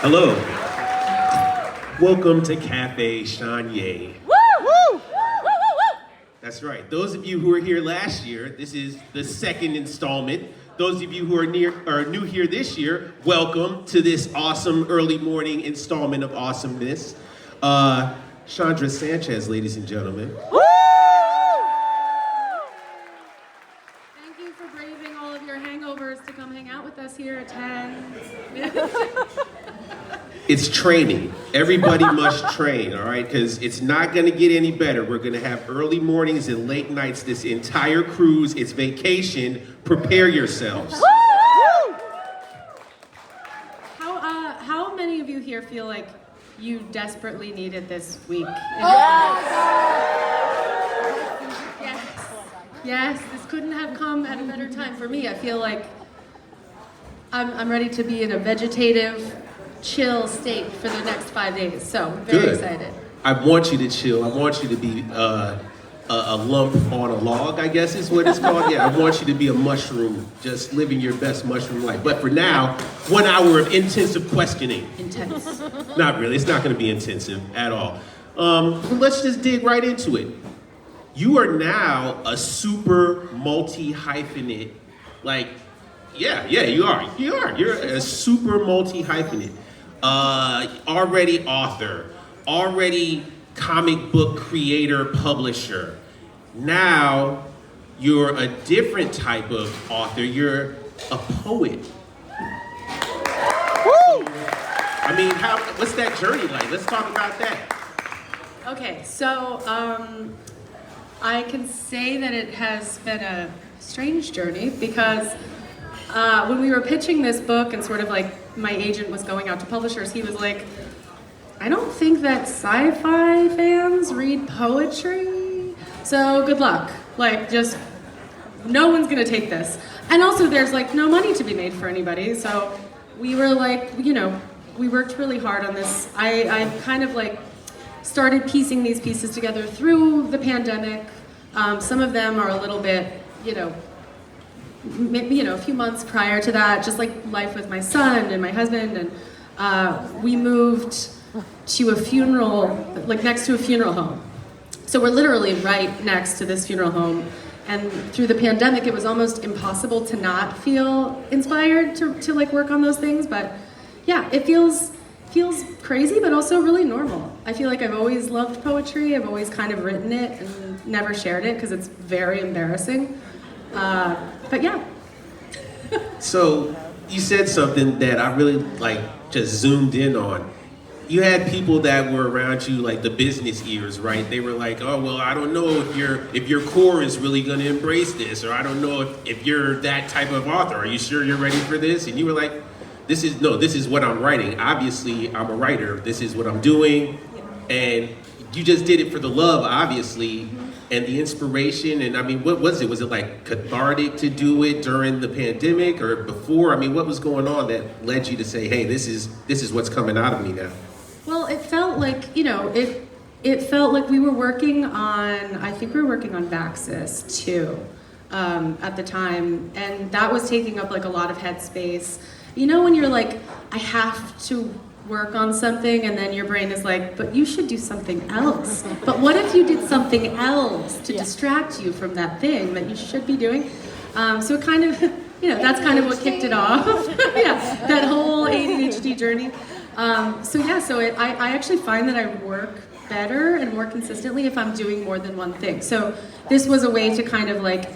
Hello. Welcome to Cafe Chonnye. That's right. Those of you who were here last year, this is the second installment. Those of you who are new here this year, welcome to this awesome early morning installment of awesomeness. Chandra Sanchez, ladies and gentlemen. Thank you for braving all of your hangovers to come hang out with us here at 10. It's training. Everybody must train, all right? Because it's not going to get any better. We're going to have early mornings and late nights this entire cruise. It's vacation. Prepare yourselves. How many of you here feel like you desperately needed this week? Yes, this couldn't have come at a better time for me. I feel like I'm ready to be in a vegetative, chill state for the next 5 days. So very excited. I want you to chill. I want you to be a lump on a log, I guess is what it's called. Yeah, I want you to be a mushroom, just living your best mushroom life. But for now, 1 hour of intensive questioning. Intense. Not really. It's not going to be intensive at all. Let's just dig right into it. You are now a super multi-hyphenate. Like, yeah, you are. You're a super multi-hyphenate. Already author, already comic book creator, publisher. Now you're a different type of author. You're a poet. Woo! I mean, what's that journey like? Let's talk about that. Okay, so I can say that it has been a strange journey because when we were pitching this book and sort of like my agent was going out to publishers, he was like, I don't think that sci-fi fans read poetry, so good luck. Like, just, no one's gonna take this. And also there's like no money to be made for anybody, so we were like, we worked really hard on this. I kind of like started piecing these pieces together through the pandemic. Some of them are a little bit, maybe, a few months prior to that, just like life with my son and my husband, and we moved to a funeral, like next to a funeral home. So we're literally right next to this funeral home, and through the pandemic it was almost impossible to not feel inspired to like work on those things. But yeah, it feels crazy, but also really normal. I feel like I've always loved poetry. I've always kind of written it and never shared it because it's very embarrassing. But yeah. So you said something that I really just zoomed in on. You had people that were around you, like the business ears, right? They were like, oh, well, I don't know if your core is really gonna embrace this, or I don't know if you're that type of author. Are you sure you're ready for this? And you were like, this is what I'm writing. Obviously, I'm a writer. This is what I'm doing. And you just did it for the love, obviously, and the inspiration. And I mean, what was it? Was it like cathartic to do it during the pandemic or before? I mean, what was going on that led you to say, hey, this is what's coming out of me now? Well, it felt like, it felt like we were working on, I think we were working on Vaxxis too, at the time. And that was taking up like a lot of headspace. When you're like, I have to work on something, and then your brain is like, but you should do something else. But what if you did something else to distract you from that thing that you should be doing? So it kind of, that's kind of what kicked it off. Yeah, that whole ADHD journey. I actually find that I work better and more consistently if I'm doing more than one thing. So this was a way to kind of like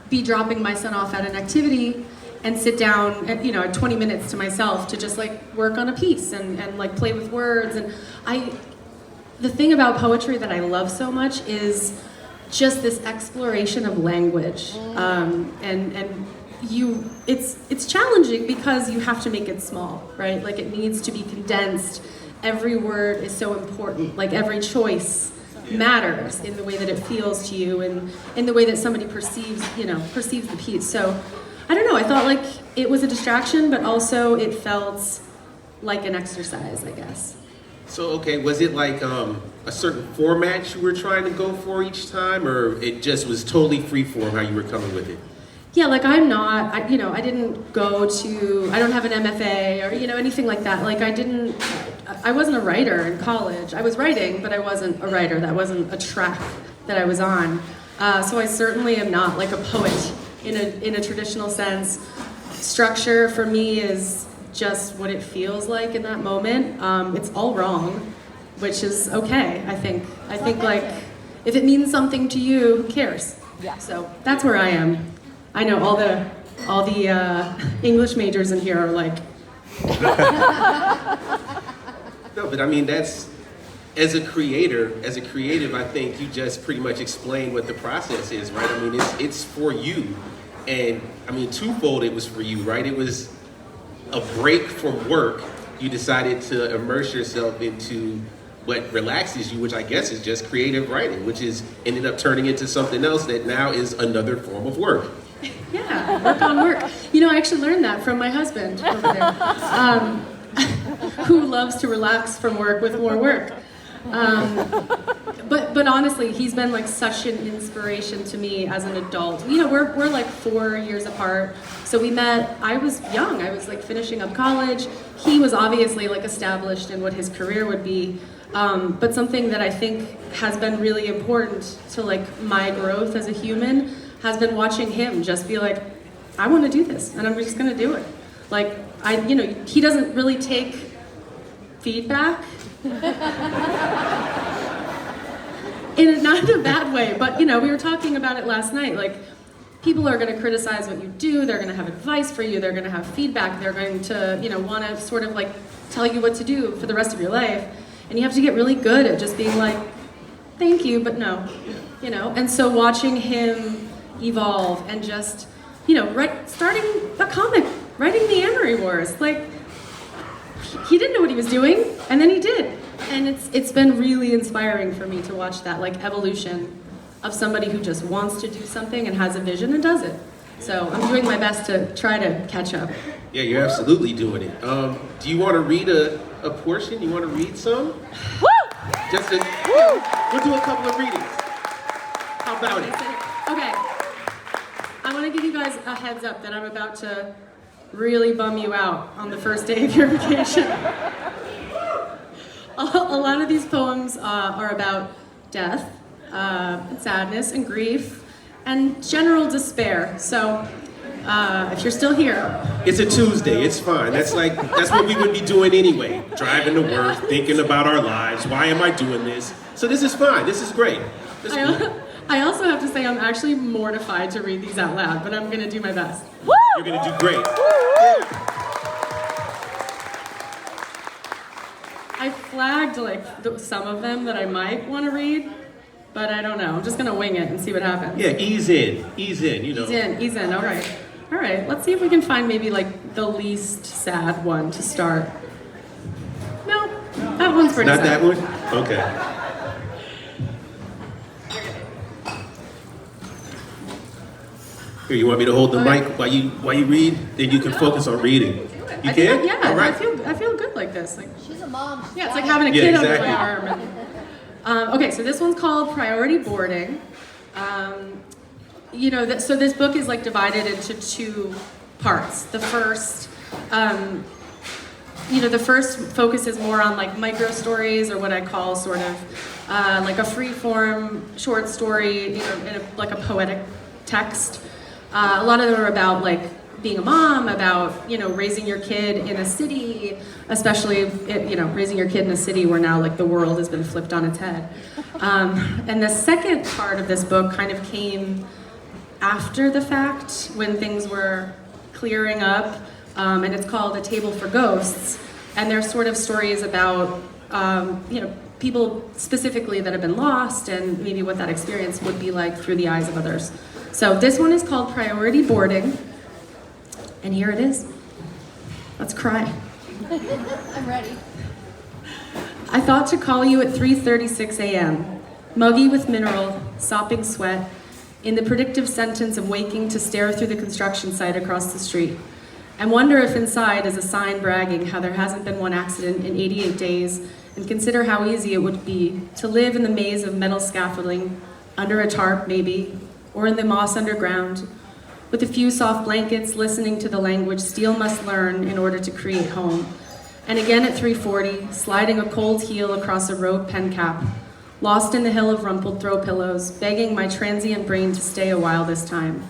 be dropping my son off at an activity and sit down at 20 minutes to myself to just like work on a piece and like play with words. And the thing about poetry that I love so much is just this exploration of language. It's challenging because you have to make it small, right? Like it needs to be condensed. Every word is so important. Like every choice matters in the way that it feels to you and in the way that somebody perceives the piece. So I don't know, I thought like it was a distraction, but also it felt like an exercise, I guess. So, okay, was it like a certain format you were trying to go for each time, or it just was totally free form how you were coming with it? Yeah, like I'm not, I didn't go to, I don't have an MFA or, anything like that. Like I wasn't a writer in college. I was writing, but I wasn't a writer. That wasn't a track that I was on. So I certainly am not like a poet in a traditional sense. Structure for me is just what it feels like in that moment. It's all wrong, which is okay, I think. I think like, if it means something to you, who cares? Yeah. So that's where I am. I know all the English majors in here are like. No, but I mean, that's, as a creative, I think you just pretty much explained what the process is, right? I mean, it's for you. And I mean, twofold it was for you, right? It was a break from work. You decided to immerse yourself into what relaxes you, which I guess is just creative writing, which is ended up turning into something else that now is another form of work. Yeah, work on work. I actually learned that from my husband over there, who loves to relax from work with more work. But honestly, he's been like such an inspiration to me as an adult. We're like 4 years apart. So we met, I was young. I was like finishing up college. He was obviously like established in what his career would be. But something that I think has been really important to like my growth as a human has been watching him just be like, I want to do this and I'm just going to do it. Like, he doesn't really take feedback not in a bad way, but we were talking about it last night. Like, people are going to criticize what you do. They're going to have advice for you. They're going to have feedback. They're going to, want to sort of like tell you what to do for the rest of your life. And you have to get really good at just being like, thank you, but no, And so watching him evolve and just, starting a comic, writing the Amory Wars, like, he didn't know what he was doing, and then he did. And it's been really inspiring for me to watch that like evolution of somebody who just wants to do something and has a vision and does it. So I'm doing my best to try to catch up. Yeah, you're absolutely doing it. Do you want to read a portion? You want to read some? Woo! We'll do a couple of readings. How about it? Okay. I want to give you guys a heads up that I'm about to really bum you out on the first day of your vacation. A lot of these poems are about death, and sadness, and grief, and general despair. So, if you're still here, It's a Tuesday. It's fine. That's what we would be doing anyway. Driving to work, thinking about our lives. Why am I doing this? So this is fine. This is great. This is cool. I also have to say I'm actually mortified to read these out loud, but I'm going to do my best. Woo! You're gonna do great. I flagged like some of them that I might want to read, but I don't know. I'm just going to wing it and see what happens. Yeah, ease in. Ease in. Ease in. All right. Let's see if we can find maybe like the least sad one to start. No, that one's pretty Not sad. that one? Okay. Here, you want me to hold the mic while you read? Then you can focus on reading. You can? Yeah, All right. I feel good like this. Like, She's a mom. yeah, it's like having a kid under exactly. my arm. Okay, so this one's called Priority Boarding. So this book is like divided into two parts. The first, the first focuses more on like micro stories, or what I call sort of like a free form short story, in like a poetic text. A lot of them are about like being a mom, about raising your kid in a city, especially raising your kid in a city where now like the world has been flipped on its head. And the second part of this book kind of came after the fact, when things were clearing up, and it's called A Table for Ghosts. And they're sort of stories about people specifically that have been lost, and maybe what that experience would be like through the eyes of others. So this one is called Priority Boarding, and here it is. Let's cry. I'm ready. I thought to call you at 3:36 a.m., muggy with mineral, sopping sweat, in the predictive sentence of waking to stare through the construction site across the street, and wonder if inside is a sign bragging how there hasn't been one accident in 88 days, and consider how easy it would be to live in the maze of metal scaffolding, under a tarp maybe, or in the moss underground, with a few soft blankets, listening to the language steel must learn in order to create home. And again at 3:40, sliding a cold heel across a rogue pen cap, lost in the hill of rumpled throw pillows, begging my transient brain to stay a while this time,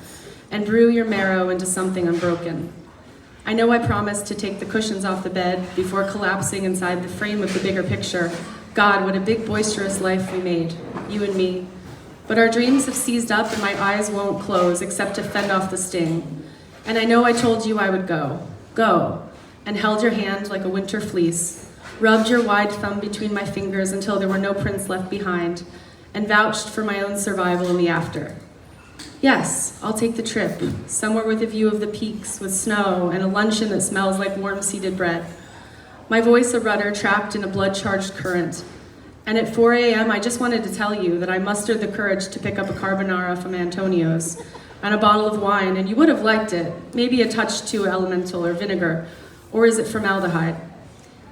and brew your marrow into something unbroken. I know I promised to take the cushions off the bed before collapsing inside the frame of the bigger picture. God, what a big boisterous life we made, you and me. But our dreams have seized up and my eyes won't close except to fend off the sting. And I know I told you I would go, and held your hand like a winter fleece, rubbed your wide thumb between my fingers until there were no prints left behind, and vouched for my own survival in the after. Yes, I'll take the trip, somewhere with a view of the peaks, with snow, and a luncheon that smells like warm-seeded bread. My voice a rudder trapped in a blood-charged current. And at 4 a.m., I just wanted to tell you that I mustered the courage to pick up a carbonara from Antonio's and a bottle of wine, and you would have liked it, maybe a touch too elemental or vinegar, or is it formaldehyde?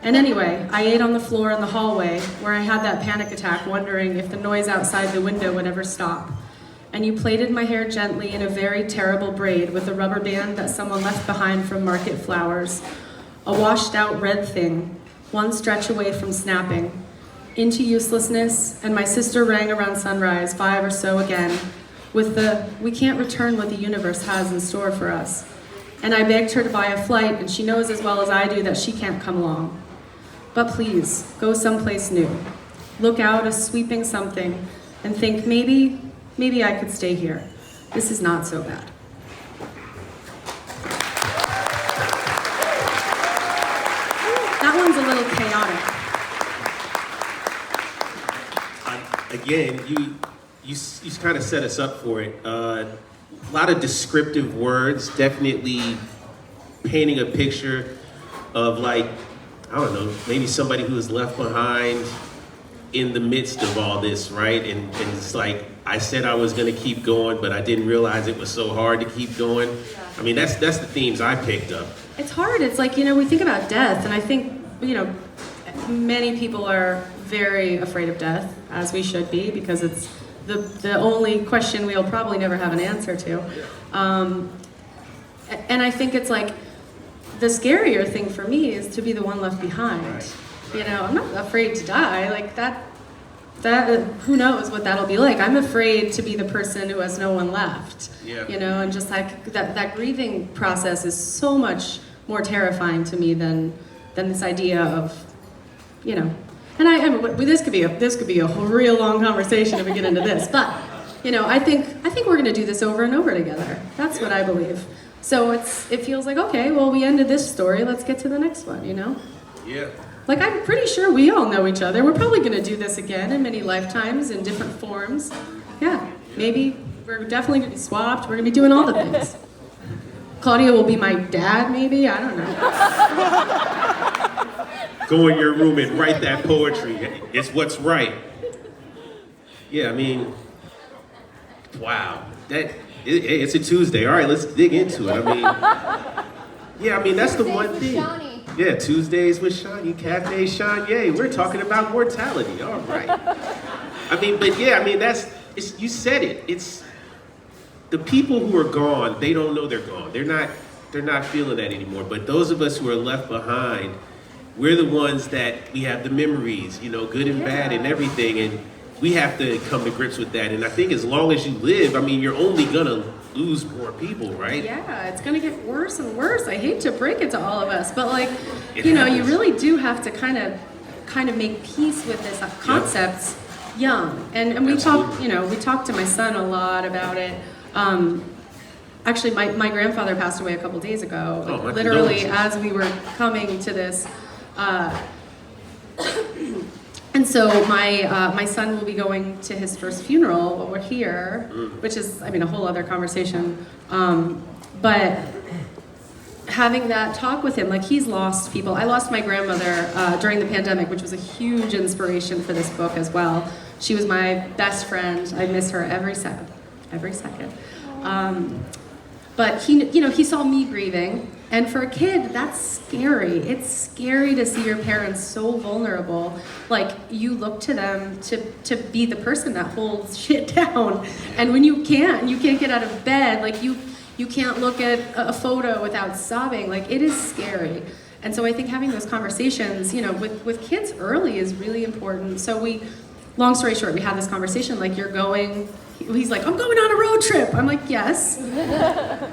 And anyway, I ate on the floor in the hallway where I had that panic attack wondering if the noise outside the window would ever stop. And you plaited my hair gently in a very terrible braid with a rubber band that someone left behind from Market Flowers, a washed out red thing, one stretch away from snapping, into uselessness, and my sister rang around sunrise, 5 or so again, with the, we can't return what the universe has in store for us. And I begged her to buy a flight, and she knows as well as I do that she can't come along. But please, go someplace new. Look out a sweeping something, and think maybe I could stay here. This is not so bad. That one's a little chaotic. Again, you kind of set us up for it. A lot of descriptive words, definitely painting a picture of, like, I don't know, maybe somebody who was left behind in the midst of all this, right? And it's like, I said I was gonna keep going, but I didn't realize it was so hard to keep going. Yeah. I mean, that's the themes I picked up. It's hard. It's like, we think about death, and I think, many people are very afraid of death, as we should be, because it's the only question we'll probably never have an answer to. And I think it's like, the scarier thing for me is to be the one left behind. Right. I'm not afraid to die. Like that, who knows what that'll be like. I'm afraid to be the person who has no one left. Yeah. And just like that grieving process is so much more terrifying to me than this idea of, and this could be a real long conversation if we get into this, but I think we're gonna do this over and over together. That's what I believe. So it feels like, okay, well, we ended this story, let's get to the next one, Yeah. Like, I'm pretty sure we all know each other. We're probably gonna do this again in many lifetimes in different forms. Yeah, maybe we're definitely gonna be swapped. We're gonna be doing all the things. Claudia will be my dad, maybe, I don't know. Go in your room and write that poetry. It's what's right. Yeah, I mean, wow. It's a Tuesday. All right, let's dig into it. I mean, that's the one thing. Chonnye. Yeah, Tuesdays with Chonnye, Cafe Chonnye. We're talking about mortality. All right. You said it. It's the people who are gone. They don't know they're gone. They're not feeling that anymore. But those of us who are left behind, we're the ones that we have the memories, good and bad and everything, and we have to come to grips with that. And I think as long as you live, you're only gonna lose more people, right? Yeah, it's gonna get worse and worse. I hate to break it to all of us, but It you happens. really do have to kind of make peace with this concepts young. And we talked to my son a lot about it. Actually, my grandfather passed away a couple days ago. Oh, my Literally, condolences. as we were coming to this. And so my son will be going to his first funeral while we're here, which is, a whole other conversation. But having that talk with him, like, he's lost people. I lost my grandmother during the pandemic, which was a huge inspiration for this book as well. She was my best friend. I miss her every second. But he saw me grieving. And for a kid, that's scary. It's scary to see your parents so vulnerable. Like, you look to them to be the person that holds shit down. And when you can't get out of bed, like, you you can't look at a photo without sobbing. Like, it is scary. And so I think having those conversations, with kids early is really important. So long story short, we had this conversation, like, he's like, I'm going on a road trip. I'm like, yes,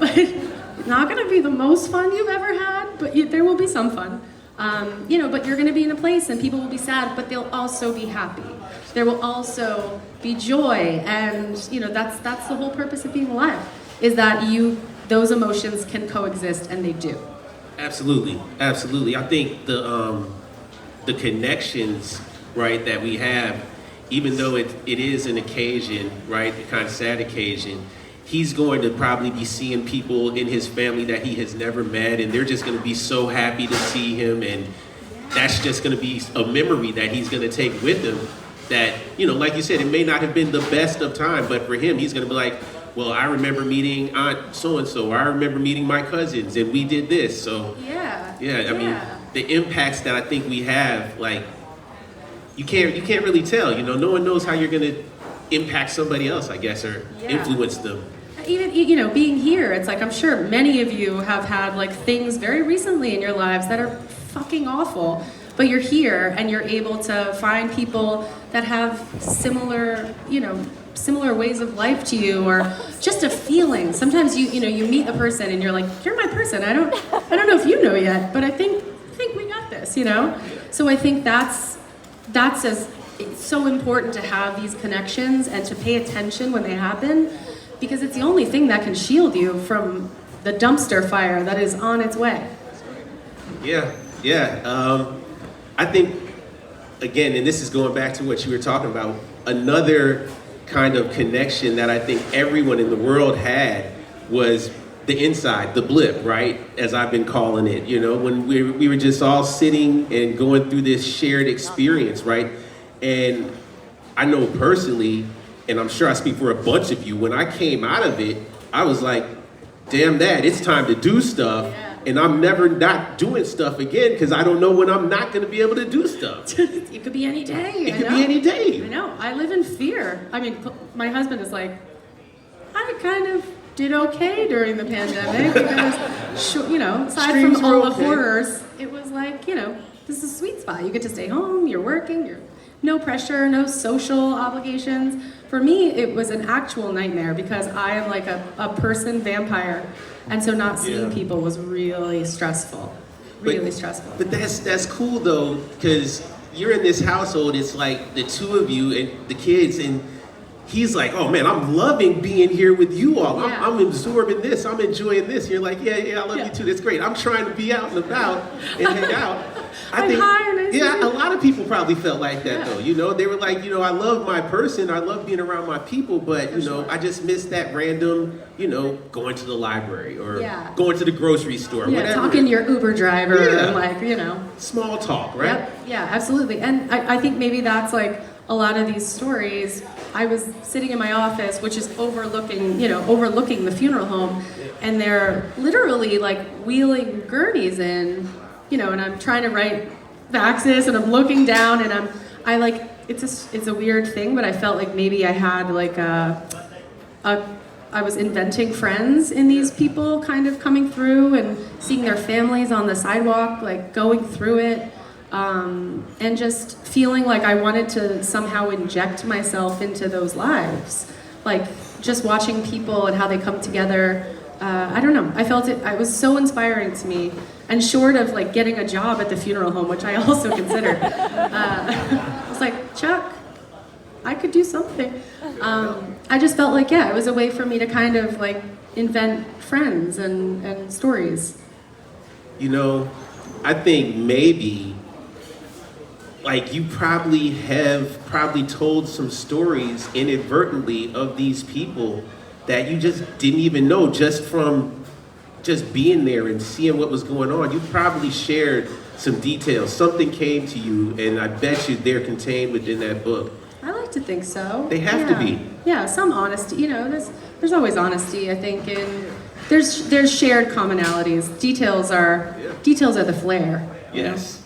but it's not gonna be the most fun you've ever had, but there will be some fun. But you're gonna be in a place and people will be sad, but they'll also be happy. There will also be joy, and that's the whole purpose of being alive, is that those emotions can coexist, and they do. Absolutely. I think the connections, right, that we have, even though it is an occasion, right, a kind of sad occasion, he's going to probably be seeing people in his family that he has never met, and they're just going to be so happy to see him, and that's just going to be a memory that he's going to take with him that, like you said, it may not have been the best of time, but for him, he's going to be like, well, I remember meeting Aunt so-and-so, I remember meeting my cousins, and we did this, so. Yeah. I mean, the impacts that I think we have, like, you can't really tell, no one knows how you're going to impact somebody else, I guess, or influence them. Even, being here, it's like, I'm sure many of you have had, like, things very recently in your lives that are fucking awful, but you're here and you're able to find people that have similar ways of life to you, or just a feeling. Sometimes you meet a person and you're like, you're my person. I don't know if you know yet, but I think we got this, So I think that's it's so important to have these connections and to pay attention when they happen, because it's the only thing that can shield you from the dumpster fire that is on its way. Yeah. I think, again, and this is going back to what you were talking about, another kind of connection that I think everyone in the world had was the inside, the blip, right? As I've been calling it, when we were just all sitting and going through this shared experience, right? And I know personally, and I'm sure I speak for a bunch of you, when I came out of it, I was like, damn that, it's time to do stuff. Yeah. And I'm never not doing stuff again, because I don't know when I'm not going to be able to do stuff. It could be any day. It could be any day. I know. I live in fear. I mean, my husband is like, I kind of did okay during the pandemic because, aside from all the horrors, it was like, this is a sweet spot. You get to stay home, you're working, you're no pressure, no social obligations. For me, it was an actual nightmare because I am like a person vampire. And so not seeing people was really stressful. Stressful. But that's cool though, because you're in this household, it's like the two of you and the kids, and he's like, oh man, I'm loving being here with you all. Yeah. I'm absorbing this, I'm enjoying this. You're like, yeah, I love you too, that's great. I'm trying to be out and about and hang out. I think, a lot of people probably felt like that though. They were like, I love my person, I love being around my people, but I just miss that random, going to the library or going to the grocery store, whatever. Talking to your Uber driver, and small talk, right? Yep. Yeah, absolutely. And I think maybe that's like a lot of these stories. I was sitting in my office, which is overlooking the funeral home, and they're literally like wheeling gurneys in, and I'm trying to write Vaxis, and I'm looking down, and I like, it's a weird thing, but I felt like maybe I had like I was inventing friends in these people kind of coming through and seeing their families on the sidewalk, like going through it, and just feeling like I wanted to somehow inject myself into those lives. Like just watching people and how they come together. I don't know, I felt it was so inspiring to me. And short of like getting a job at the funeral home, which I also considered, I was like, Chuck, I could do something. I just felt like, it was a way for me to kind of like invent friends and stories. I think maybe, like, you probably told some stories inadvertently of these people that you just didn't even know, just from just being there and seeing what was going on. You probably shared some details. Something came to you, and I bet you they're contained within that book. I like to think so. They have to be. Yeah, some honesty. There's always honesty, I think, and there's shared commonalities. Details are the flair. Yes.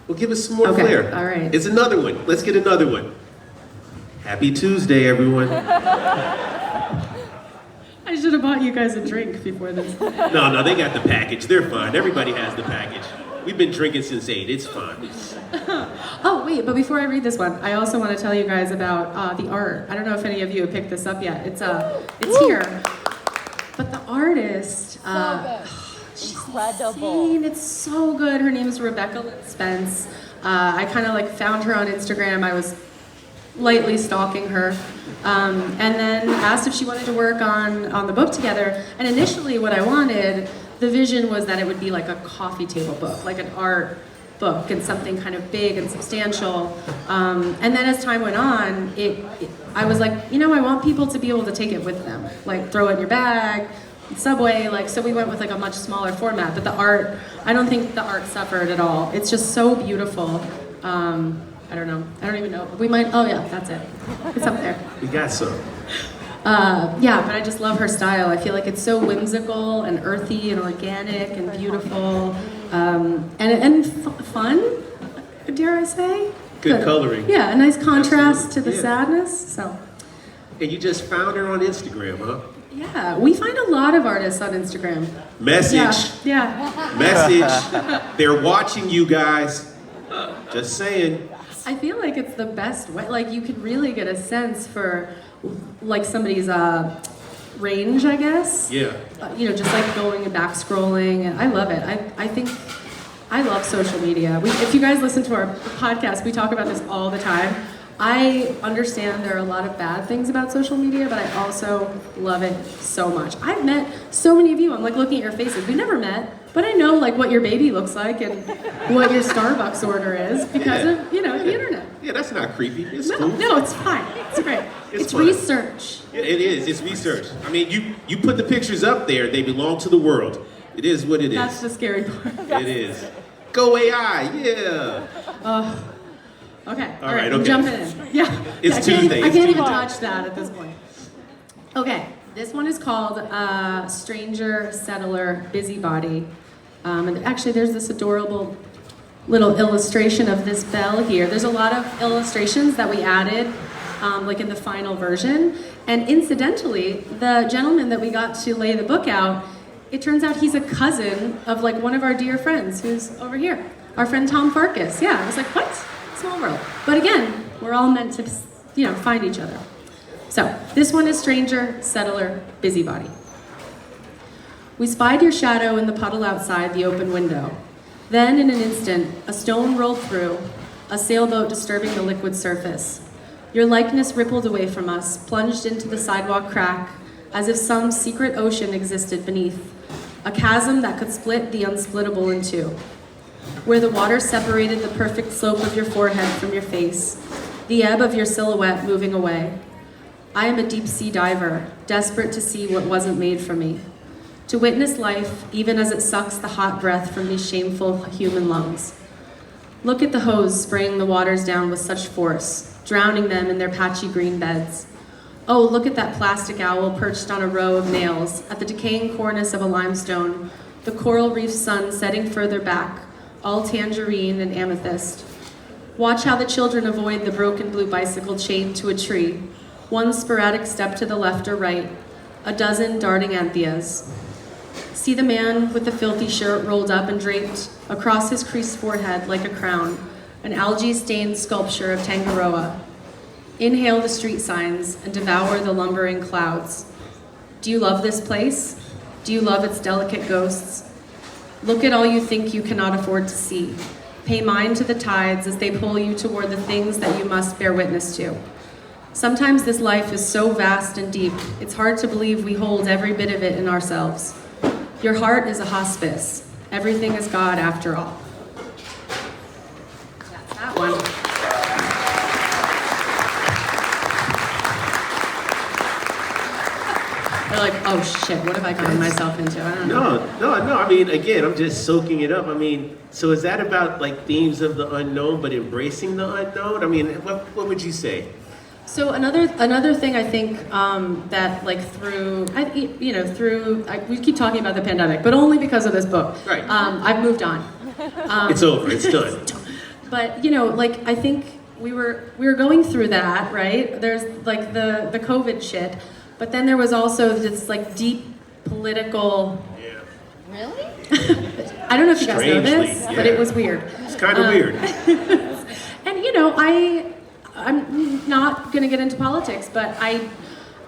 Well, give us some more flair. All right. It's another one. Let's get another one. Happy Tuesday, everyone. I should have bought you guys a drink before this. No, they got the package. They're fine. Everybody has the package. We've been drinking since 8. It's fine. Oh, wait, but before I read this one, I also want to tell you guys about the art. I don't know if any of you have picked this up yet. It's here. But the artist, she's Incredible. insane. It's so good. Her name is Rebecca Lynn Spence. I kind of like found her on Instagram. I was lightly stalking her. And then asked if she wanted to work on the book together. And initially what I wanted, the vision was that it would be like a coffee table book, like an art book and something kind of big and substantial. And then as time went on, I was like, I want people to be able to take it with them, like throw it in your bag, Subway, so we went with like a much smaller format, but the art, I don't think the art suffered at all. It's just so beautiful. I don't know. I don't even know. We might, oh yeah, that's it. It's up there. We got some. Yeah, but I just love her style. I feel like it's so whimsical and earthy and organic and beautiful, and fun, dare I say? Good coloring. Yeah, a nice contrast Absolutely. to the Yeah. sadness, so. And you just found her on Instagram, huh? Yeah, we find a lot of artists on Instagram. Message. Yeah. Message. They're watching you guys. Just saying. I feel like it's the best way. Like you could really get a sense for like somebody's range, I guess. Yeah. Just like going and back scrolling, and I love it. I think I love social media. If you guys listen to our podcast, we talk about this all the time. I understand there are a lot of bad things about social media, but I also love it so much. I've met so many of you. I'm like looking at your faces. We never met, but I know like what your baby looks like and what your Starbucks order is because of the internet. Yeah, that's not creepy. It's No, cool. no, it's fine. It's great. It's fun. research. Yeah, it is. It's research. I mean, you put the pictures up there. They belong to the world. It is what it is. That's the scary part. It is. Go AI. Yeah. Okay. All right, I'm okay. jumping in. Yeah. It's I can't, Tuesday, I it's can't even Tuesday. touch that at this point. Okay. This one is called Stranger Settler Busybody. And actually, there's this adorable little illustration of this bell here. There's a lot of illustrations that we added, like in the final version. And incidentally, the gentleman that we got to lay the book out, it turns out he's a cousin of like one of our dear friends who's over here. Our friend Tom Farkas. Yeah, I was like, what? Small world. But again, we're all meant to, find each other. So, this one is Stranger, Settler, Busybody. We spied your shadow in the puddle outside the open window. Then, in an instant, a stone rolled through, a sailboat disturbing the liquid surface. Your likeness rippled away from us, plunged into the sidewalk crack, as if some secret ocean existed beneath, a chasm that could split the unsplittable in two. Where the water separated the perfect slope of your forehead from your face, the ebb of your silhouette moving away. I am a deep sea diver, desperate to see what wasn't made for me. To witness life, even as it sucks the hot breath from these shameful human lungs. Look at the hose spraying the waters down with such force, drowning them in their patchy green beds. Oh, look at that plastic owl perched on a row of nails, at the decaying cornice of a limestone, the coral reef sun setting further back, all tangerine and amethyst. Watch how the children avoid the broken blue bicycle chained to a tree, one sporadic step to the left or right, a dozen darting anthias. See the man with the filthy shirt rolled up and draped across his creased forehead like a crown, an algae-stained sculpture of Tangaroa. Inhale the street signs and devour the lumbering clouds. Do you love this place? Do you love its delicate ghosts? Look at all you think you cannot afford to see. Pay mind to the tides as they pull you toward the things that you must bear witness to. Sometimes this life is so vast and deep, it's hard to believe we hold every bit of it in ourselves. Your heart is a hospice. Everything is God after all. That's that one. They're like, oh shit, what have I gotten myself into? I don't know. No. I mean, again, I'm just soaking it up. I mean, so is that about like themes of the unknown, but embracing the unknown? I mean, what would you say? So another thing I think that like we keep talking about the pandemic, but only because of this book. Right. I've moved on. It's over. It's done. But I think we were going through that, right? There's like the COVID shit. But then there was also this like deep political. Yeah. Really? I don't know if you guys know this, Strangely, but yeah. it was weird. It's kind of weird. And I'm not gonna get into politics, but I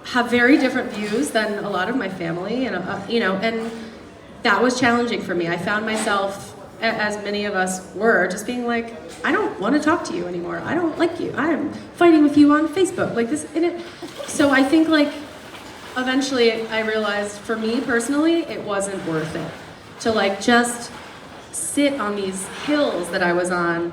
have very different views than a lot of my family, and and that was challenging for me. I found myself, as many of us were, just being like, I don't want to talk to you anymore. I don't like you. I'm fighting with you on Facebook, like this. So I think like eventually I realized, for me personally, it wasn't worth it to like just sit on these hills that I was on,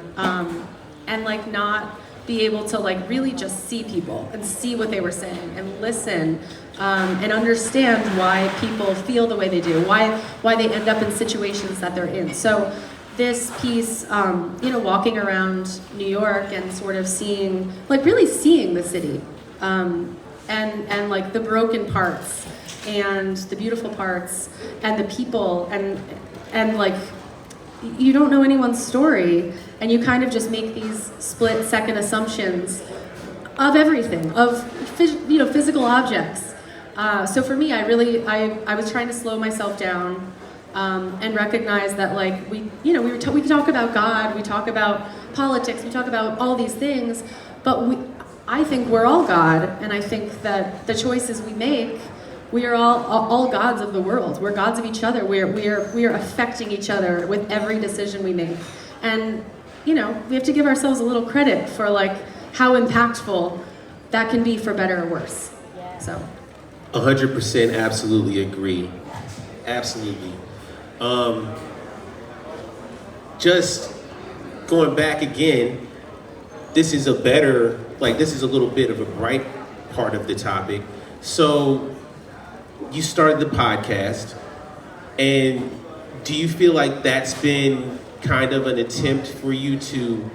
and like not be able to like really just see people and see what they were saying and listen, and understand why people feel the way they do, why they end up in situations that they're in. So this piece, walking around New York and sort of seeing, like really seeing the city, and like the broken parts and the beautiful parts and the people, and like you don't know anyone's story, and you kind of just make these split-second assumptions of everything, of physical objects. So for me, I was trying to slow myself down, and recognize that like we talk about God, we talk about politics, we talk about all these things, but I think we're all God, and I think that the choices we make, we are all gods of the world. We're gods of each other. We are affecting each other with every decision we make, and we have to give ourselves a little credit for like how impactful that can be, for better or worse. Yeah. So 100% absolutely agree. Absolutely. Just going back again, this is a little bit of a bright part of the topic. So you started the podcast, and do you feel like that's been kind of an attempt for you to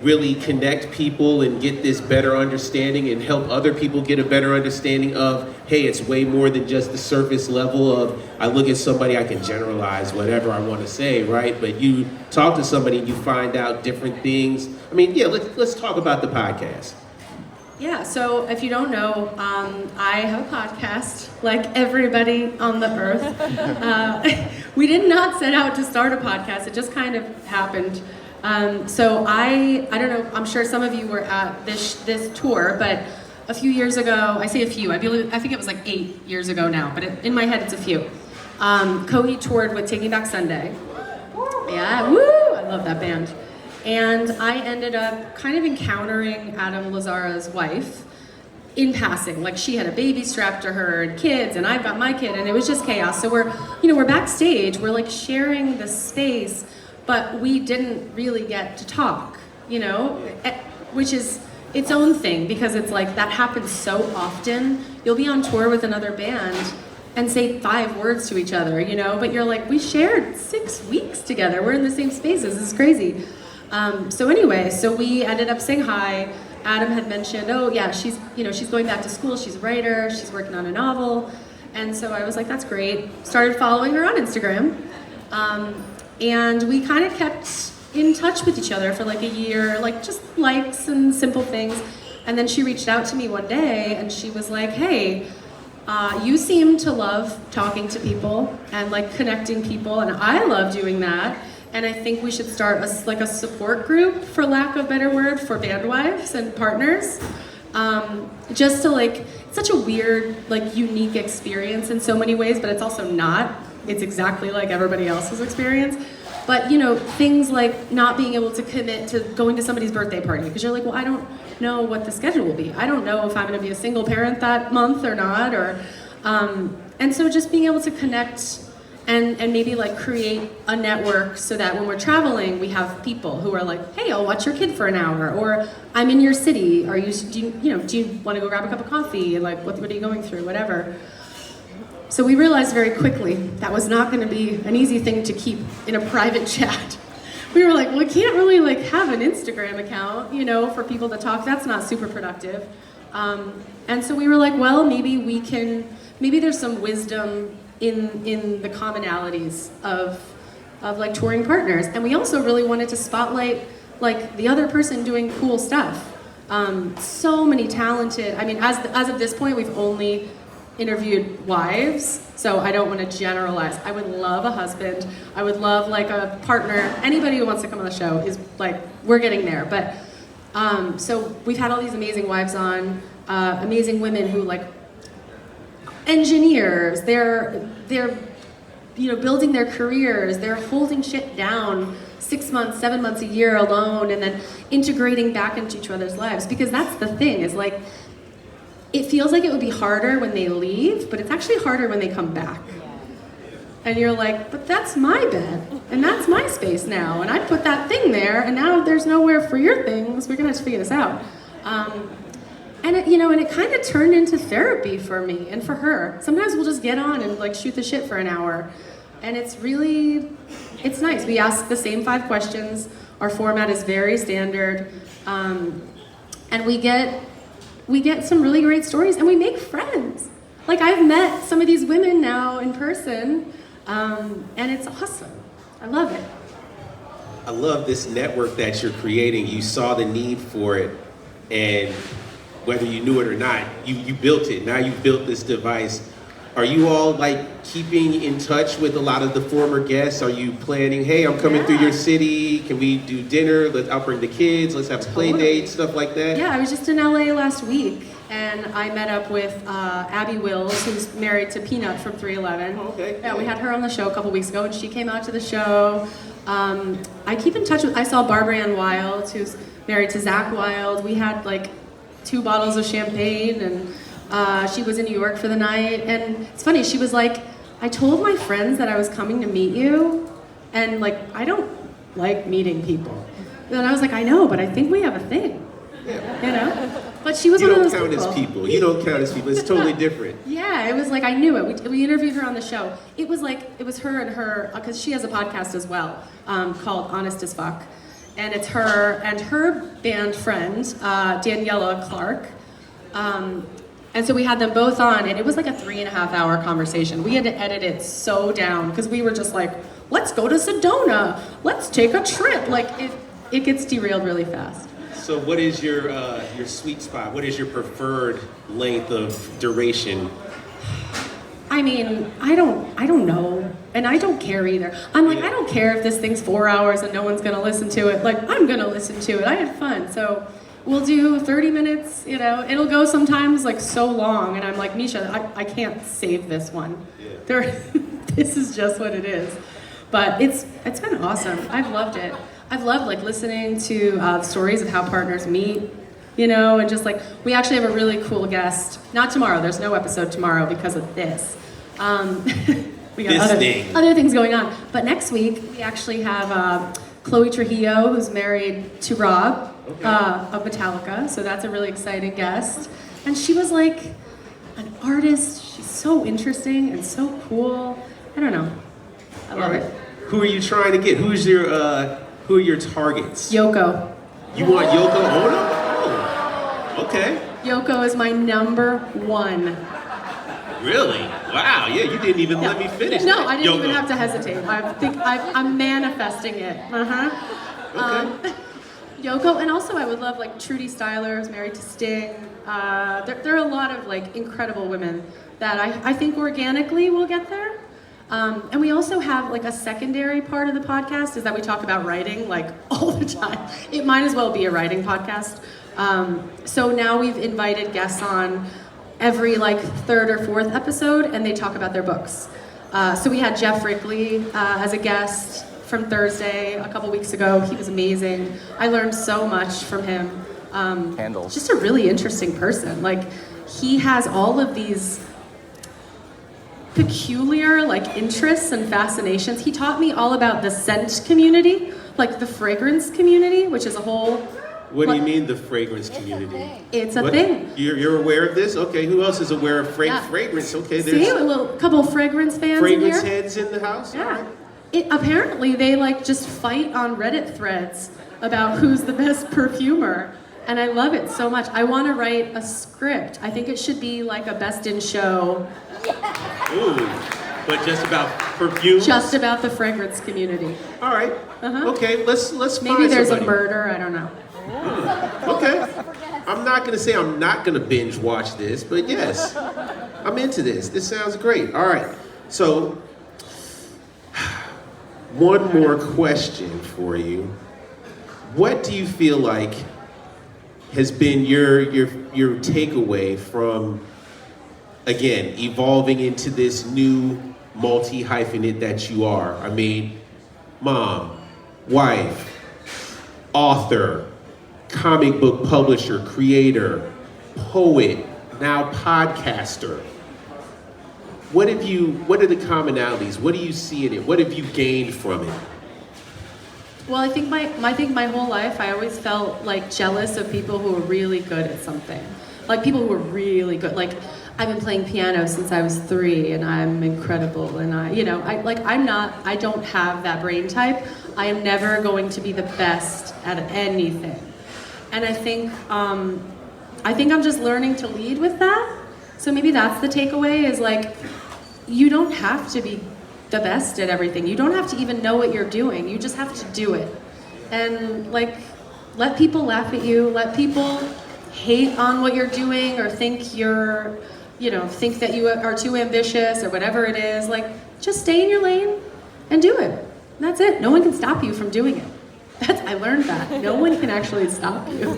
really connect people and get this better understanding and help other people get a better understanding of, hey, it's way more than just the surface level of, I look at somebody, I can generalize whatever I want to say, right? But you talk to somebody and you find out different things. I mean, yeah, let's talk about the podcast. yeah, so if you don't know, I have a podcast like everybody on the earth. We did not set out to start a podcast, it just kind of happened. So I don't know, I'm sure some of you were at this tour, but a few years ago, I say a few, I think it was like 8 years ago now, but in my head it's a few. Cody toured with Taking Back Sunday. Yeah, woo! I love that band. And I ended up kind of encountering Adam Lazara's wife in passing. Like, she had a baby strapped to her and kids, and I've got my kid, and it was just chaos. So we're backstage, we're like sharing the space, but we didn't really get to talk, which is its own thing, because it's like that happens so often. You'll be on tour with another band and say 5 words to each other, but you're like, we shared 6 weeks together. We're in the same spaces. This is crazy. So we ended up saying hi. Adam had mentioned, oh yeah, she's going back to school. She's a writer. She's working on a novel. And so I was like, that's great. Started following her on Instagram. And we kind of kept in touch with each other for like a year, like just likes and simple things. And then she reached out to me one day and she was like, hey, you seem to love talking to people and like connecting people, and I love doing that. And I think we should start a support group, for lack of a better word, for bandwives and partners. Just to it's such a weird, unique experience in so many ways, but it's also not. It's exactly like everybody else's experience. But things like not being able to commit to going to somebody's birthday party, because you're like, well, I don't know what the schedule will be. I don't know if I'm gonna be a single parent that month or not, and so just being able to connect and maybe create a network so that when we're traveling, we have people who are like, hey, I'll watch your kid for an hour, or I'm in your city, or do you want to go grab a cup of coffee, and what are you going through, whatever. So we realized very quickly that was not going to be an easy thing to keep in a private chat. We were like, well, we can't really have an Instagram account, for people to talk. That's not super productive. And so we were like, well, maybe there's some wisdom in the commonalities of touring partners. And we also really wanted to spotlight the other person doing cool stuff. So many talented, as of this point, we've only interviewed wives, so I don't want to generalize. I would love a husband. I would love like a partner. Anybody who wants to come on the show is like, we're getting there. But so we've had all these amazing wives on, amazing women who like engineers. They're building their careers. They're holding shit down 6 months, 7 months, a year alone, and then integrating back into each other's lives. Because that's the thing, is like, it feels like it would be harder when they leave, but it's actually harder when they come back. And you're like, but that's my bed, and that's my space now, and I put that thing there, and now there's nowhere for your things. We're gonna have to figure this out. And it kind of turned into therapy for me and for her. Sometimes we'll just get on and like shoot the shit for an hour, and it's nice. We ask the same 5 questions. Our format is very standard, and we get some really great stories, and we make friends. Like, I've met some of these women now in person, and it's awesome. I love it. I love this network that you're creating. You saw the need for it, and whether you knew it or not, you built it. Now you've built this device. Are you all like keeping in touch with a lot of the former guests? Are you planning, hey, I'm coming through your city, can we do dinner? I'll bring the kids, let's have a play date, stuff like that? Yeah, I was just in LA last week, and I met up with Abby Wills, who's married to Peanut from 311. Okay. Yeah, we had her on the show a couple weeks ago, and she came out to the show. I keep in touch with, I saw Barbara Ann Wild, who's married to Zach Wild. We had like 2 bottles of champagne, and she was in New York for the night. And it's funny, she was like, I told my friends that I was coming to meet you, and like, I don't like meeting people. And I was like, I know, but I think we have a thing. Yeah. You know? But she was You one of don't those count people. as people. You don't count as people. It's totally different. Yeah, it was like, I knew it. We interviewed her on the show. It was her and her, because she has a podcast as well, called Honest as Fuck. And it's her and her band friend, Daniela Clark. And so we had them both on, and it was like a 3.5-hour conversation. We had to edit it so down, because we were just like, let's go to Sedona. Let's take a trip. Like, it gets derailed really fast. So what is your sweet spot? What is your preferred length of duration? I mean, I don't know, and I don't care either. I'm like, I don't care if this thing's 4 hours and no one's gonna listen to it. Like, I'm gonna listen to it. I had fun, so we'll do 30 minutes. It'll go sometimes like so long, and I'm like, Misha, I can't save this one. Yeah. This is just what it is. But it's been awesome. I've loved it. I've loved like listening to stories of how partners meet. And just like, we actually have a really cool guest. Not tomorrow, there's no episode tomorrow because of this. We got other things going on. But next week, we actually have Chloe Trujillo, who's married to Rob of Metallica. So that's a really exciting guest. And she was like an artist. She's so interesting and so cool. I don't know. I love it. Who are you trying to get? Who are your targets? Yoko. You want Yoko Ono? Oh, okay. Yoko is my number 1. Really? Wow. Yeah, you didn't even let me finish. No, I didn't Yoko. even have to hesitate. I'm manifesting it. Okay. Yoko, and also I would love like Trudy Styler, who's married to Sting. There are a lot of like incredible women that I think organically will get there. And we also have like a secondary part of the podcast is that we talk about writing like all the time. It might as well be a writing podcast. So now we've invited guests on every like 3rd or 4th episode, and they talk about their books. So we had Jeff Rickley as a guest from Thursday a couple weeks ago. He was amazing. I learned so much from him. Just a really interesting person. Like, he has all of these peculiar like interests and fascinations. He taught me all about the scent community, like the fragrance community, which is a whole. What do you mean, the fragrance community? It's a thing. You're aware of this? Okay, who else is aware of fragrance? Okay, there's a couple fragrance fans fragrance in here. heads in the house? Yeah. Apparently they like just fight on Reddit threads about who's the best perfumer. And I love it so much. I want to write a script. I think it should be like a best in show. Ooh, but just about perfume? Just about the fragrance community. All right. Okay, let's Maybe find there's somebody. a murder, I don't know. Okay. I'm not gonna say I'm not gonna binge watch this, but yes, I'm into this. This sounds great. All right, so one more question for you. What do you feel like has been your takeaway from, again, evolving into this new multi-hyphenate that you are? I mean, mom, wife, author, comic book publisher, creator, poet, now podcaster. What are the commonalities? What do you see in it? What have you gained from it? Well, I think my whole life I always felt like jealous of people who were really good at something. Like people who were really good. Like I've been playing piano since I was 3 and I'm incredible and I don't have that brain type. I am never going to be the best at anything. And I think I'm just learning to lead with that. So maybe that's the takeaway is like you don't have to be the best at everything. You don't have to even know what you're doing. You just have to do it. And like, let people laugh at you. Let people hate on what you're doing or think think that you are too ambitious or whatever it is. Like, just stay in your lane and do it. And that's it. No one can stop you from doing it. I learned that. No one can actually stop you.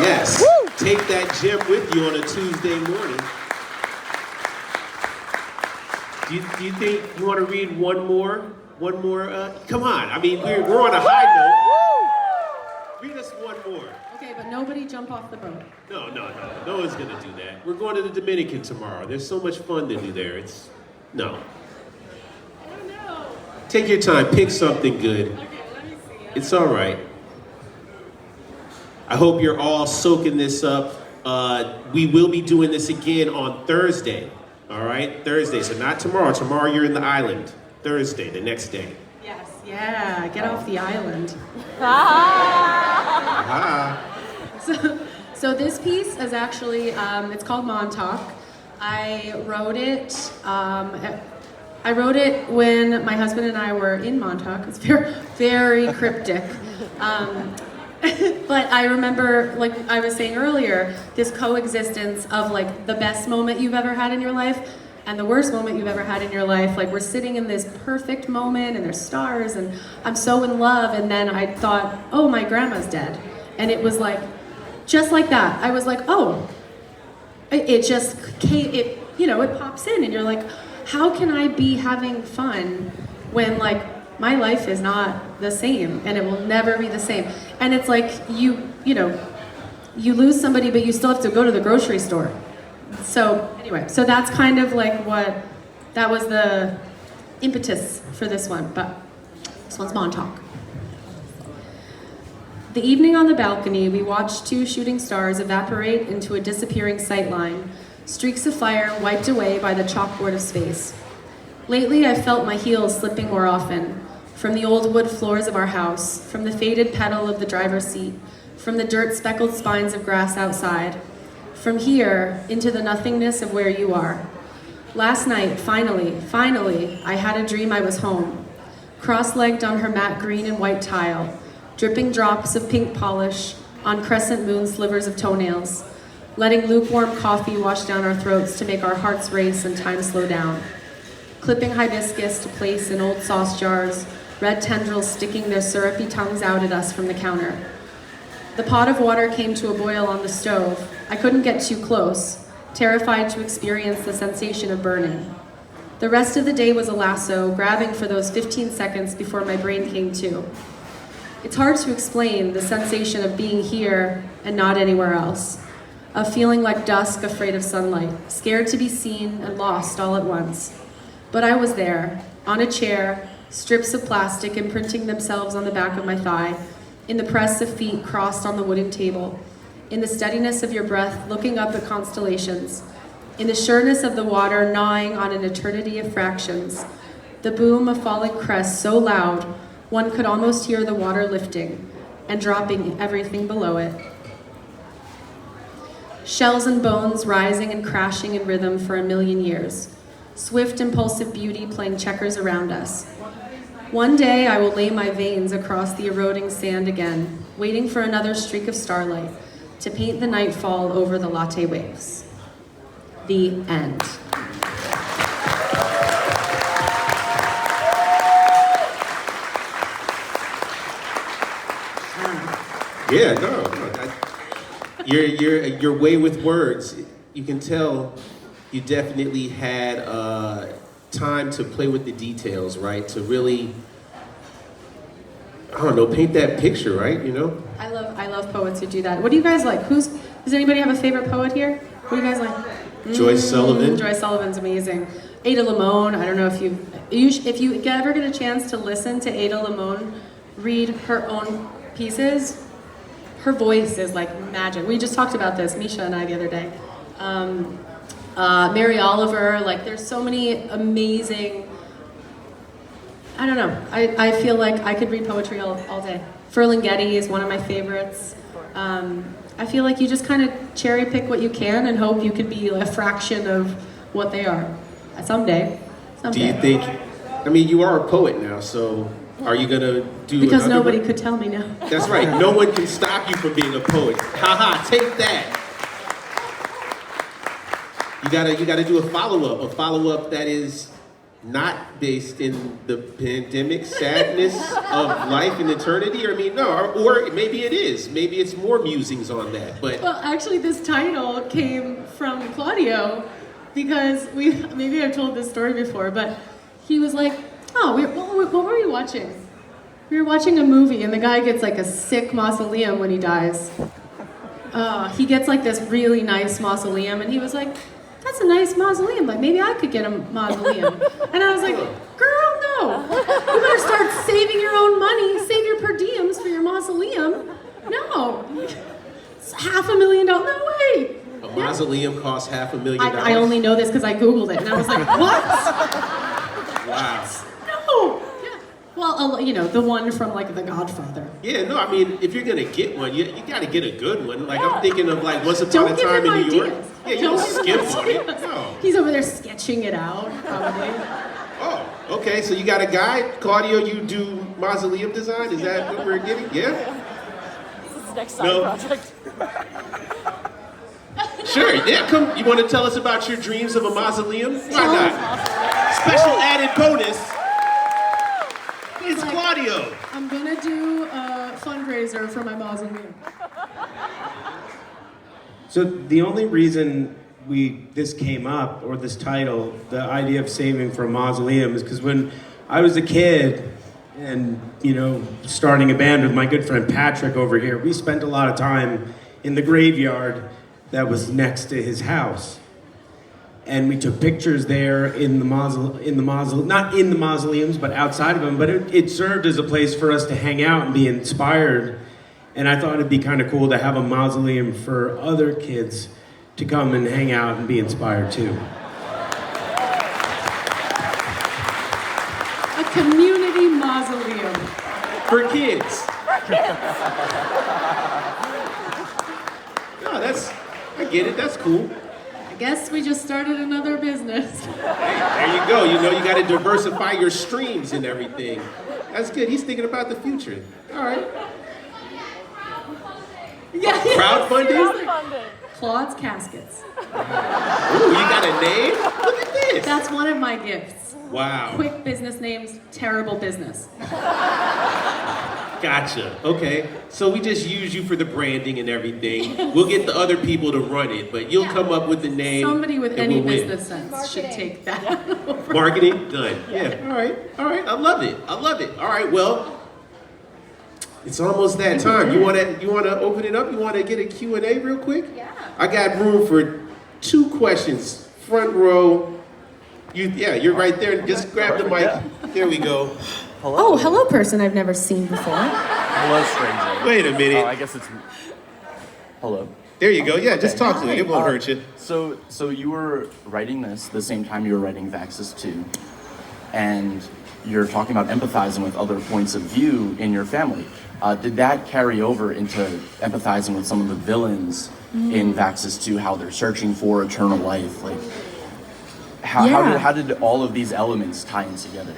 Yes. Take that gem with you on a Tuesday morning. Do you think you want to read one more? Come on. I mean, we're on a high note. Read us one more. Okay, but nobody jump off the boat. No. No one's going to do that. We're going to the Dominican tomorrow. There's so much fun to do there. No. I don't know. Take your time. Pick something good. Okay, let me see. It's all right. I hope you're all soaking this up. We will be doing this again on Thursday. All right? Thursday. So not tomorrow. Tomorrow you're in the island. Thursday, the next day. Yes, yeah, get off the island. So this piece is actually, it's called Montauk. I wrote it when my husband and I were in Montauk. It's very, very cryptic. But I remember, like I was saying earlier, this coexistence of like the best moment you've ever had in your life and the worst moment you've ever had in your life. Like we're sitting in this perfect moment and there's stars and I'm so in love, and then I thought, oh, my grandma's dead. And it was like, just like that. I was like, oh, it just came, it pops in and you're like, how can I be having fun when like my life is not the same and it will never be the same. And it's like you lose somebody but you still have to go to the grocery store. So anyway, so that's kind of like that was the impetus for this one, but this one's Montauk. The evening on the balcony, we watched 2 shooting stars evaporate into a disappearing sight line, streaks of fire wiped away by the chalkboard of space. Lately, I felt my heels slipping more often, from the old wood floors of our house, from the faded pedal of the driver's seat, from the dirt-speckled spines of grass outside, from here into the nothingness of where you are. Last night, finally, I had a dream I was home, cross-legged on her matte green and white tile, dripping drops of pink polish on crescent moon slivers of toenails, letting lukewarm coffee wash down our throats to make our hearts race and time slow down, clipping hibiscus to place in old sauce jars, red tendrils sticking their syrupy tongues out at us from the counter. The pot of water came to a boil on the stove. I couldn't get too close, terrified to experience the sensation of burning. The rest of the day was a lasso, grabbing for those 15 seconds before my brain came to. It's hard to explain the sensation of being here and not anywhere else, of feeling like dusk, afraid of sunlight, scared to be seen and lost all at once. But I was there, on a chair, strips of plastic imprinting themselves on the back of my thigh, in the press of feet crossed on the wooden table, in the steadiness of your breath looking up at constellations, in the sureness of the water gnawing on an eternity of fractions, the boom of falling crests so loud one could almost hear the water lifting and dropping everything below it. Shells and bones rising and crashing in rhythm for a million years. Swift, impulsive beauty playing checkers around us. One day I will lay my veins across the eroding sand again, waiting for another streak of starlight to paint the nightfall over the latte waves. The end. Yeah, no. Your way with words, you can tell you definitely had time to play with the details, right? To really, I don't know, paint that picture, right? You know? I love poets who do that. What do you guys like? Does anybody have a favorite poet here? What do you guys like? Joyce Sullivan. Joyce Sullivan's amazing. Ada Limon, I don't know if you ever get a chance to listen to Ada Limon read her own pieces, her voice is like magic. We just talked about this, Misha and I, the other day. Mary Oliver, like there's so many amazing, I don't know, I feel like I could read poetry all day. Ferlinghetti is one of my favorites. I feel like you just kind of cherry pick what you can and hope you could be a fraction of what they are. Someday. Do you think, I mean, you are a poet now, so are you gonna do Because nobody could tell me no. That's right, no one can stop you from being a poet. Haha, take that. You gotta do a follow-up that is not based in the pandemic sadness of life and eternity, or I mean, no, or maybe it is. Maybe it's more musings on that, but... Well, actually, this title came from Claudio, because maybe I've told this story before, but he was like, oh, what were we watching? We were watching a movie, and the guy gets like a sick mausoleum when he dies. He gets like this really nice mausoleum, and he was like, that's a nice mausoleum, like maybe I could get a mausoleum. And I was like, girl, no. You better start saving your own money, save your per diems for your mausoleum. No. It's $500,000, no way. A mausoleum costs $500,000? I only know this because I Googled it, and I was like, what? Wow. No. Yeah. Well, the one from like The Godfather. Yeah, no, I mean, if you're gonna get one, you gotta get a good one. Like, I'm thinking of like Once Upon Don't a give Time him in New York. ideas. Yeah, you Don't don't give him skip on it. ideas. No. He's over there sketching it out, probably. Oh, okay, so you got a guy, Claudio, you do mausoleum design? Is that what we're getting? Yeah? This is the next side project. Sure, yeah, come. You want to tell us about your dreams of a mausoleum? Why not? Special added bonus. It's like, Claudio. I'm gonna do a fundraiser for my mausoleum. So the only reason this came up, or this title, the idea of saving for a mausoleum, is because when I was a kid and, starting a band with my good friend Patrick over here, we spent a lot of time in the graveyard that was next to his house. And we took pictures there in the mausoleum, not in the mausoleums, but outside of them. But it served as a place for us to hang out and be inspired. And I thought it'd be kind of cool to have a mausoleum for other kids to come and hang out and be inspired too. A community mausoleum. For kids. No, I get it, that's cool. I guess we just started another business. There you go. You got to diversify your streams and everything. That's good. He's thinking about the future. All right. Yeah. Crowdfunding? Claude's Caskets. Ooh, you got a name? Look at this. That's one of my gifts. Wow. Quick business names, terrible business. Gotcha. Okay. So we just use you for the branding and everything. We'll get the other people to run it, but you'll come up with the name. Somebody with and any we'll win. business sense should take that. Marketing? Done. Yeah. All right. I love it. All right. Well, it's almost that time. You wanna open it up? You wanna get a Q&A real quick? Yeah. I got room for 2 questions. Front row. You're right there. Just grab the mic. There we go. Hello. Oh, hello, person I've never seen before. Hello, stranger. Wait a minute. Oh, I guess it's... Hello. There you go. Yeah, just talk to it. It won't hurt you. So you were writing this the same time you were writing Vaxis 2, and you're talking about empathizing with other points of view in your family. Did that carry over into empathizing with some of the villains in Vaxis 2, how they're searching for eternal life? Like, how did all of these elements tie in together?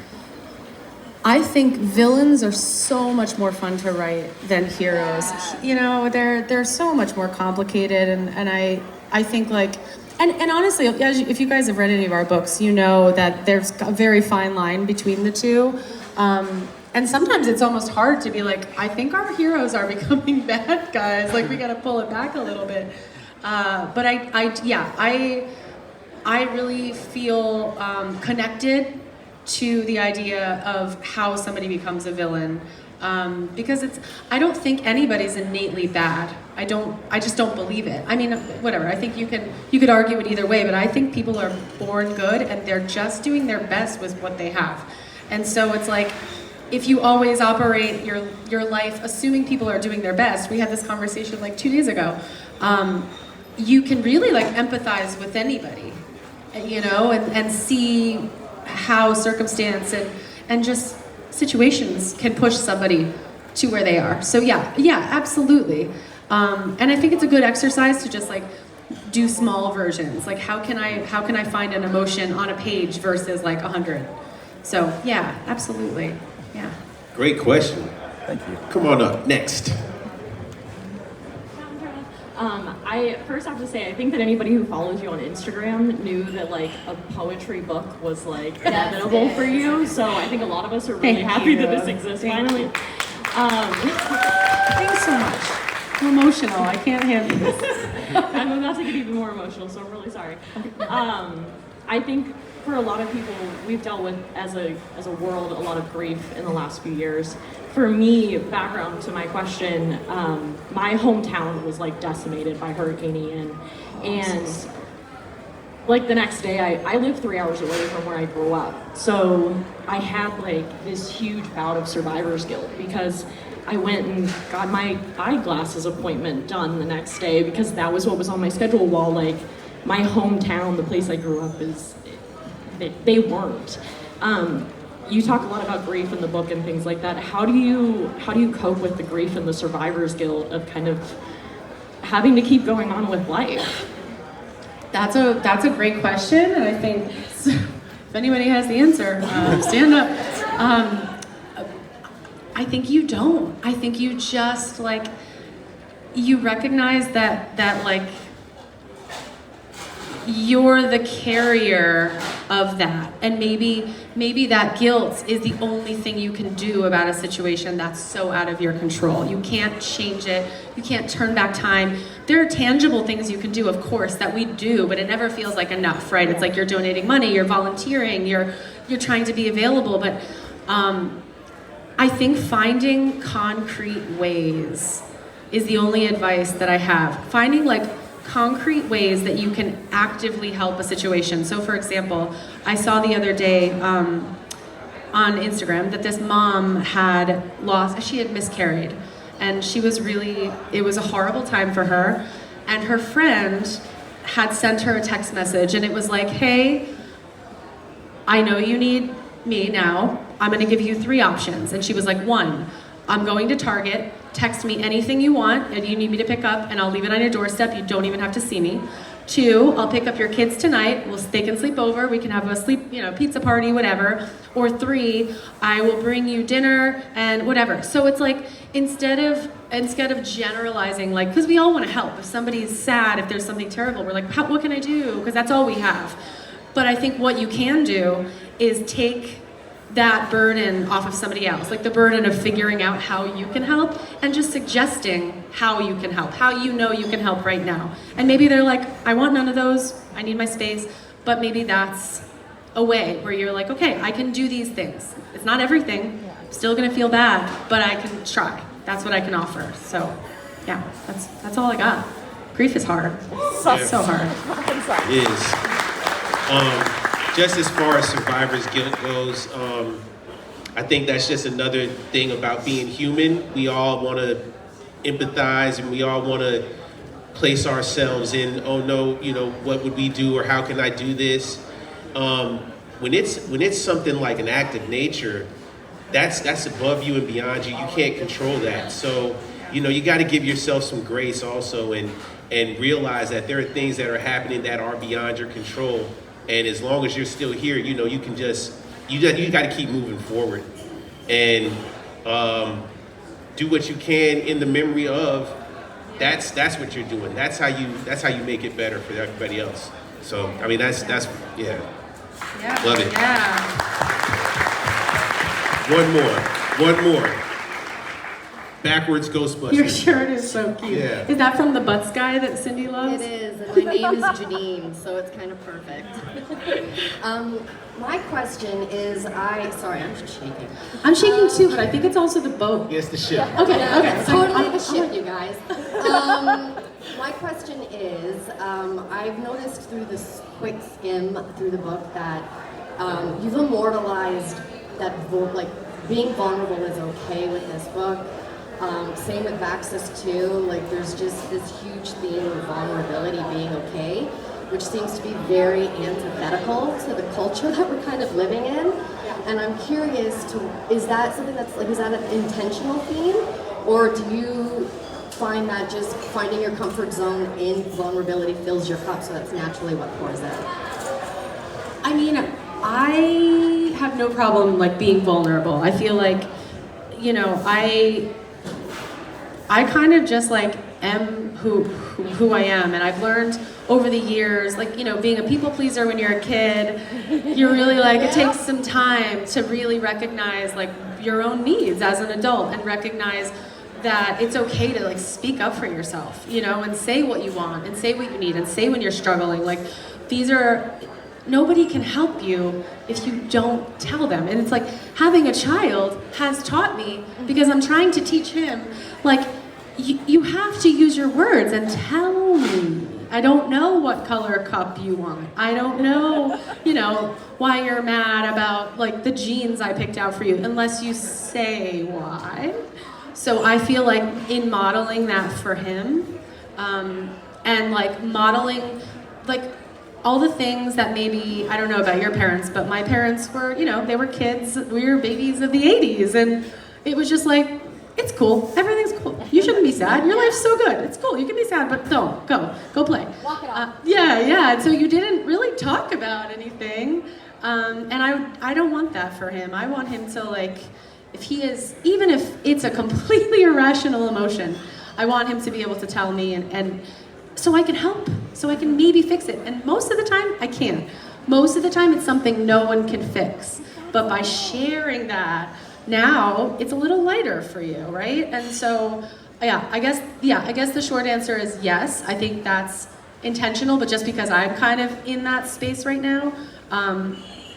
I think villains are so much more fun to write than heroes. You know, they're so much more complicated, and I think like, and honestly, if you guys have read any of our books, you know that there's a very fine line between the two. And sometimes it's almost hard to be like, I think our heroes are becoming bad guys. Like we got to pull it back a little bit. But I really feel connected to the idea of how somebody becomes a villain, because I don't think anybody's innately bad. I just don't believe it. I mean, whatever. I think you could argue it either way, but I think people are born good and they're just doing their best with what they have. And so it's like, if you always operate your life assuming people are doing their best, we had this conversation like 2 days ago, you can really like empathize with anybody, you know, and see how circumstance and just situations can push somebody to where they are. So yeah, absolutely. And I think it's a good exercise to just like do small versions. Like how can I find an emotion on a page versus like 100? So yeah, absolutely. Yeah. Great question. Thank you. Come on up. Next. I first have to say, I think that anybody who follows you on Instagram knew that like a poetry book was like inevitable for you. So I think a lot of us are really happy that this exists finally. Thanks so much. I'm emotional. I can't handle this. I'm about to get even more emotional, so I'm really sorry. I think for a lot of people, we've dealt with as a world a lot of grief in the last few years. For me, background to my question, my hometown was like decimated by Hurricane Ian, and like the next day, I lived 3 hours away from where I grew up. So I had like this huge bout of survivor's guilt because I went and got my eyeglasses appointment done the next day because that was what was on my schedule, while like my hometown, the place I grew up, they weren't. You talk a lot about grief in the book and things like that. How do you cope with the grief and the survivor's guilt of kind of having to keep going on with life? That's a great question, and I think if anybody has the answer, stand up. I think you don't. I think you just like you recognize that like you're the carrier of that, and maybe that guilt is the only thing you can do about a situation that's so out of your control. You can't change it. You can't turn back time. There are tangible things you can do, of course, that we do, but it never feels like enough, right? It's like you're donating money, you're volunteering, you're trying to be available, but I think finding concrete ways is the only advice that I have. Finding like concrete ways that you can actively help a situation. So for example, I saw the other day on Instagram that this mom she had miscarried, and it was a horrible time for her, and her friend had sent her a text message, and it was like, hey, I know you need me now. I'm gonna give you 3 options. And she was like, 1, I'm going to Target. Text me anything you want and you need me to pick up, and I'll leave it on your doorstep. You don't even have to see me. 2, I'll pick up your kids tonight. They can sleep over. We can have a pizza party, whatever. Or 3, I will bring you dinner and whatever. So it's like instead of generalizing, like, because we all want to help. If somebody's sad, if there's something terrible, we're like, what can I do? Because that's all we have. But I think what you can do is take that burden off of somebody else, like the burden of figuring out how you can help and just suggesting how you can help, how you know you can help right now. And maybe they're like, I want none of those, I need my space, but maybe that's a way where you're like, okay, I can do these things. It's not everything, I'm still gonna feel bad, but I can try. That's what I can offer. So yeah, that's all I got. Grief is hard. It's so hard. It is. Just as far as survivor's guilt goes, I think that's just another thing about being human. We all want to empathize, and we all want to place ourselves in, oh no, what would we do, or how can I do this? When it's something like an act of nature, that's above you and beyond you. You can't control that. So, you got to give yourself some grace also, and realize that there are things that are happening that are beyond your control. And as long as you're still here, you can you got to keep moving forward. and do what you can in the memory of. That's what you're doing. That's how you make it better for everybody else. So I mean that's yeah. Yeah. Love it. Yeah. One more. Backwards Ghostbusters. Your shirt is so cute. Yeah. Is that from the Butts guy that Cindy loves? It is, and my name is Janine, so it's kind of perfect. My question is, sorry, I'm just shaking. I'm shaking too, but I think it's also the boat. Yes, the ship. Okay, okay. It's totally the ship, you guys. My question is, I've noticed through this quick skim through the book that you've immortalized that being vulnerable is okay with this book. Same with Vaxxus too. Like there's just this huge theme of vulnerability being okay, which seems to be very antithetical to the culture that we're kind of living in. And I'm curious is that something that's like, is that an intentional theme? Or do you find that just finding your comfort zone in vulnerability fills your cup, so that's naturally what pours in? I mean, I have no problem like being vulnerable. I feel like, you know, I kind of just like am who I am, and I've learned over the years, like, you know, being a people pleaser when you're a kid, you're really like, it takes some time to really recognize like your own needs as an adult and recognize that it's okay to like speak up for yourself, you know, and say what you want and say what you need and say when you're struggling. Like nobody can help you if you don't tell them. And it's like having a child has taught me, because I'm trying to teach him, like, you have to use your words and tell me. I don't know what color cup you want. I don't know, you know, why you're mad about like the jeans I picked out for you, unless you say why. So I feel like in modeling that for him, and like modeling like all the things that maybe, I don't know about your parents, but my parents were, you know, they were kids, we were babies of the 80s, and it was just like, it's cool, everything's cool. You shouldn't be sad, your life's so good, it's cool, you can be sad, but don't, go play. Walk it off. Yeah, and so you didn't really talk about anything, and I don't want that for him. I want him to like, if he is, even if it's a completely irrational emotion, I want him to be able to tell me and so I can help, so I can maybe fix it. And most of the time, I can't. Most of the time, it's something no one can fix. But by sharing that, now it's a little lighter for you, right? And so, I guess the short answer is yes. I think that's intentional, but just because I'm kind of in that space right now.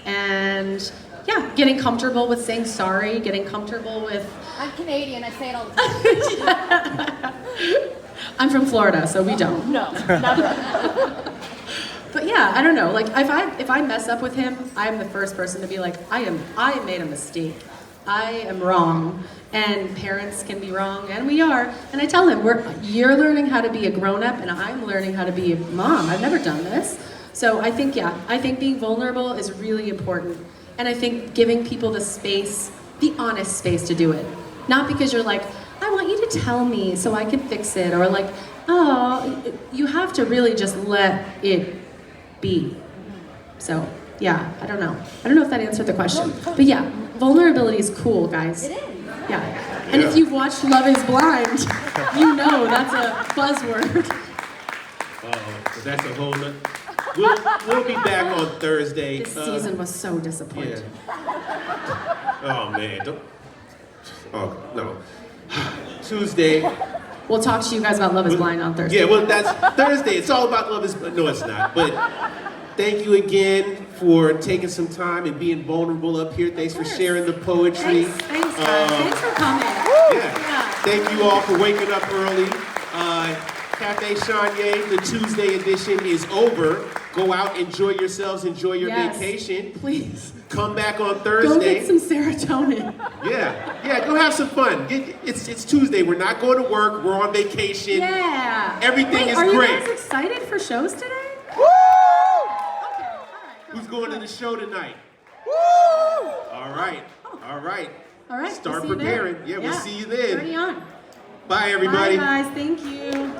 And yeah, getting comfortable with saying sorry, getting comfortable with... I'm Canadian, I say it all the time. I'm from Florida, so we don't. No, never. But yeah, I don't know. Like if I mess up with him, I'm the first person to be like, I made a mistake. I am wrong. And parents can be wrong, and we are. And I tell him, you're learning how to be a grown-up, and I'm learning how to be a mom. I've never done this. So I think being vulnerable is really important. And I think giving people the space, the honest space to do it. Not because you're like, I want you to tell me so I can fix it, or like, oh, you have to really just let it be. So, yeah, I don't know. I don't know if that answered the question. But yeah, vulnerability is cool, guys. It is. Yeah. And if you've watched Love is Blind, you know that's a buzzword. So that's a whole nother. We'll be back on Thursday. This season was so disappointing. Yeah. Oh man. Oh no. Tuesday. We'll talk to you guys about Love is Blind on Thursday. Yeah, well that's Thursday. It's all about Love is No, it's not. But thank you again for taking some time and being vulnerable up here. Thanks for sharing the poetry. Thanks guys. Thanks for coming. Yeah. Thank you all for waking up early. Cafe Chonnye, the Tuesday edition is over. Go out, enjoy yourselves, enjoy your vacation. Please. Come back on Go Thursday. get some serotonin. Yeah, go have some fun. It's Tuesday. We're not going to work. We're on vacation. Yeah. Everything is are great. Are you guys excited for shows today? Woo! Okay, all right. Who's going to the show tonight? Woo! All right. All right. Start we'll preparing. Yeah, we'll see you then. Already on. Bye, everybody. Bye, guys. Thank you.